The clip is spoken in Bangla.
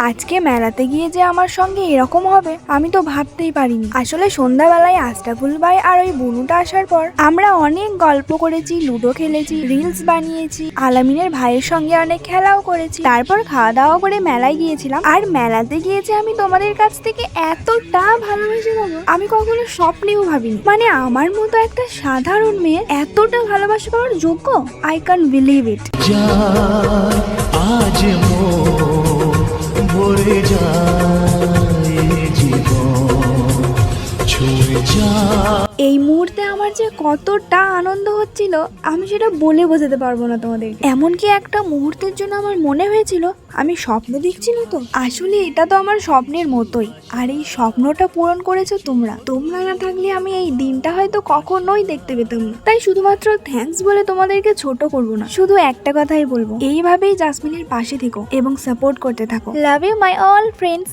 আজকে মেলাতে গিয়ে যে আমার সঙ্গে এরকম হবে আমি তো ভাবতেই পারিনি। আসলে সন্ধ্যাবেলায় আশরাফুল ভাই আর ওই বুনুটা আসার পর আমরা অনেক গল্প করেছি, লুডো খেলেছি, রিলস বানিয়েছি, আলামিনের ভাইয়ের সঙ্গে অনেক খেলাও করেছি। তারপর খাওয়া দাওয়া করে মেলায় গিয়েছিলাম। আর মেলাতে গিয়েছে আমি তোমাদের কাছ থেকে এতটা ভালোবেসে দেবো আমি কখনো স্বপ্নেও ভাবিনি। মানে আমার মতো একটা সাধারণ মেয়ে এতটা ভালোবাসা পাওয়ার যোগ্য, আই ক্যান বিলিভ ইট। আজ ভরে যায় জীবন ছুঁয়ে যায়। এই মুহূর্তে আমার যে কতটা আনন্দ হচ্ছিল আমি সেটা বলে বোঝাতে পারবো না তোমাদের। এমনকি একটা মুহূর্তের জন্য আমার মনে হয়েছিল আমি স্বপ্ন দেখছি না তো। আসলে এটা তো আমার স্বপ্নের মতোই, আর এই স্বপ্নটা পূরণ করেছো তোমরা। তোমরা না থাকলে আমি এই দিনটা হয়তো কখনোই দেখতে পেতাম না। তাই শুধুমাত্র থ্যাঙ্কস বলে তোমাদেরকে ছোট করবো না, শুধু একটা কথাই বলবো, এইভাবেই জাসমিনের পাশে থেকো এবং সাপোর্ট করতে থাকো। Love you my all friends.